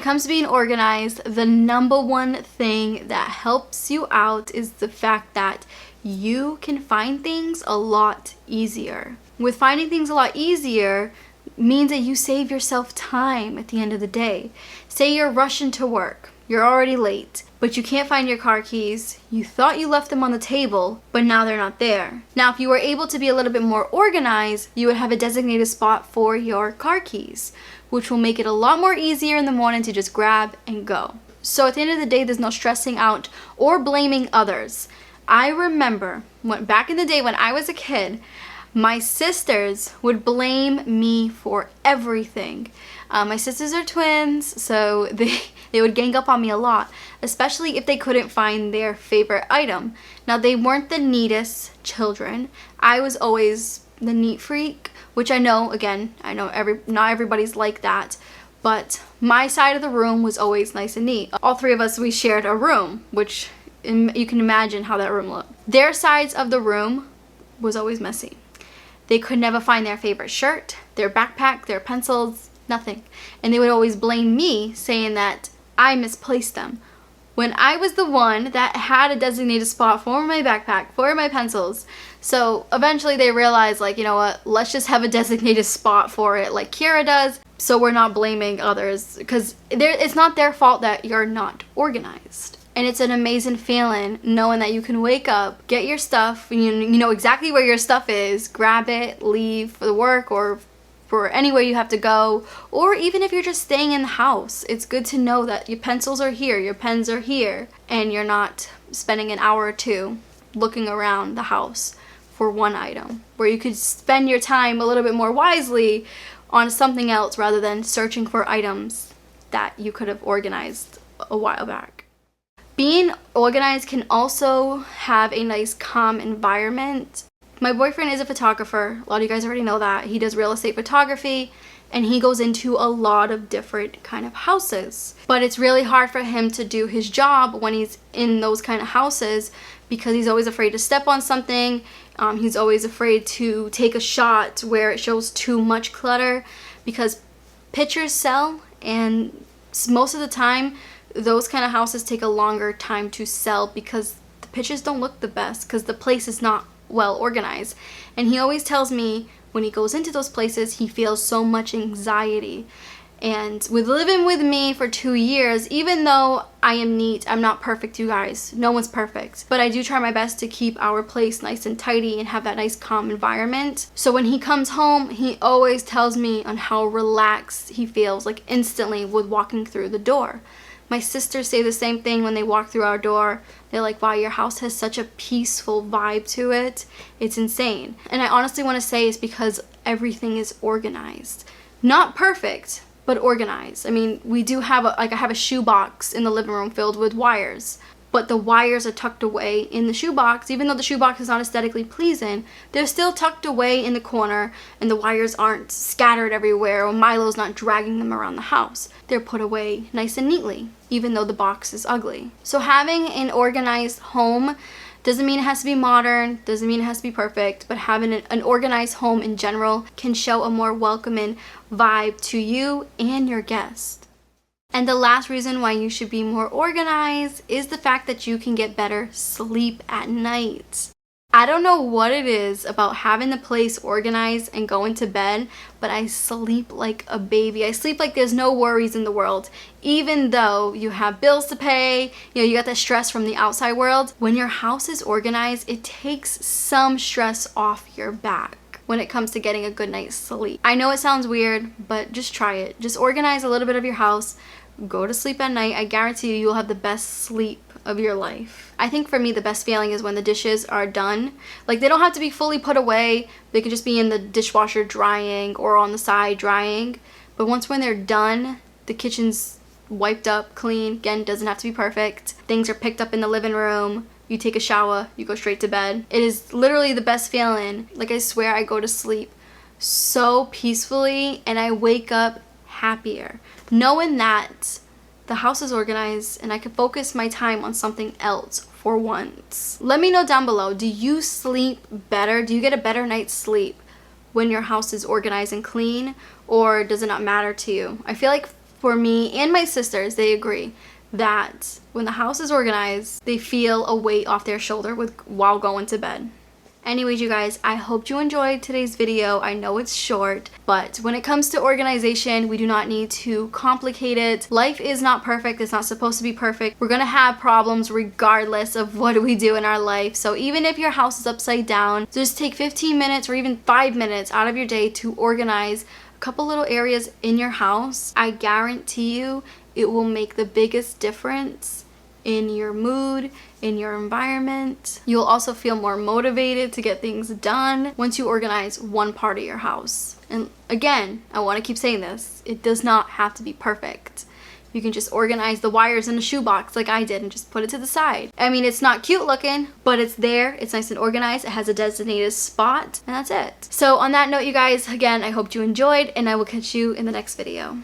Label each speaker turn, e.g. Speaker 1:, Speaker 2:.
Speaker 1: it comes to being organized, the number one thing that helps you out is the fact that you can find things a lot easier. With finding things a lot easier means that you save yourself time at the end of the day. Say you're rushing to work, you're already late, but you can't find your car keys. You thought you left them on the table, but now they're not there. Now, if you were able to be a little bit more organized, you would have a designated spot for your car keys, which will make it a lot more easier in the morning to just grab and go. So at the end of the day, there's no stressing out or blaming others. I remember back in the day when I was a kid, my sisters would blame me for everything. My sisters are twins, so they would gang up on me a lot, especially if they couldn't find their favorite item. Now, they weren't the neatest children. I was always the neat freak, which I know not everybody's like that, but my side of the room was always nice and neat. All three of us, we shared a room, which you can imagine how that room looked. Their sides of the room was always messy. They could never find their favorite shirt, their backpack, their pencils, nothing. And they would always blame me, saying that I misplaced them, when I was the one that had a designated spot for my backpack, for my pencils. So eventually they realized, like, you know what, let's just have a designated spot for it like Kira does, so we're not blaming others, because it's not their fault that you're not organized. And it's an amazing feeling knowing that you can wake up, get your stuff, and you know exactly where your stuff is, grab it, leave for the work or for anywhere you have to go, or even if you're just staying in the house, it's good to know that your pencils are here, your pens are here, and you're not spending an hour or two looking around the house for one item, where you could spend your time a little bit more wisely on something else rather than searching for items that you could have organized a while back. Being organized can also have a nice calm environment. My boyfriend is a photographer. A lot of you guys already know that. He does real estate photography, and he goes into a lot of different kind of houses. But it's really hard for him to do his job when he's in those kind of houses, because he's always afraid to step on something. He's always afraid to take a shot where it shows too much clutter, because pictures sell, and most of the time those kind of houses take a longer time to sell because the pictures don't look the best, because the place is not well organized. And he always tells me when he goes into those places, he feels so much anxiety. And with living with me for 2 years, even though I am neat, I'm not perfect, you guys. No one's perfect. But I do try my best to keep our place nice and tidy and have that nice calm environment. So when he comes home, he always tells me on how relaxed he feels, like instantly with walking through the door. My sisters say the same thing when they walk through our door. They're like, wow, your house has such a peaceful vibe to it. It's insane. And I honestly want to say it's because everything is organized. Not perfect, but organized. I mean, we do have I have a shoebox in the living room filled with wires, but the wires are tucked away in the shoebox. Even though the shoebox is not aesthetically pleasing, they're still tucked away in the corner, and the wires aren't scattered everywhere, or Milo's not dragging them around the house. They're put away nice and neatly, even though the box is ugly. So having an organized home doesn't mean it has to be modern, doesn't mean it has to be perfect, but having an organized home in general can show a more welcoming vibe to you and your guests. And the last reason why you should be more organized is the fact that you can get better sleep at night. I don't know what it is about having the place organized and going to bed, but I sleep like a baby. I sleep like there's no worries in the world. Even though you have bills to pay, you got that stress from the outside world. When your house is organized, it takes some stress off your back when it comes to getting a good night's sleep. I know it sounds weird, but just try it. Just organize a little bit of your house. Go to sleep at night. I guarantee you'll have the best sleep of your life. I think for me the best feeling is when the dishes are done. Like, they don't have to be fully put away. They could just be in the dishwasher drying or on the side drying. But when they're done, the kitchen's wiped up, clean. Again, doesn't have to be perfect. Things are picked up in the living room. You take a shower, you go straight to bed. It is literally the best feeling. Like, I swear I go to sleep so peacefully and I wake up happier, knowing that the house is organized and I can focus my time on something else for once. Let me know down below, do you sleep better? Do you get a better night's sleep when your house is organized and clean, or does it not matter to you? I feel like For me and my sisters, they agree that when the house is organized, they feel a weight off their shoulder while going to bed. Anyways, you guys, I hope you enjoyed today's video. I know it's short, but when it comes to organization, we do not need to complicate it. Life is not perfect. It's not supposed to be perfect. We're gonna have problems regardless of what we do in our life. So even if your house is upside down, just take 15 minutes or even 5 minutes out of your day to organize a couple little areas in your house. I guarantee you it will make the biggest difference in your mood, in your environment. You'll also feel more motivated to get things done once you organize one part of your house. And again, I want to keep saying this, it does not have to be perfect. You can just organize the wires in a shoebox like I did and just put it to the side. I mean, it's not cute looking, but it's there, it's nice and organized, it has a designated spot, and that's it. So on that note, you guys, again, I hope you enjoyed, and I will catch you in the next video.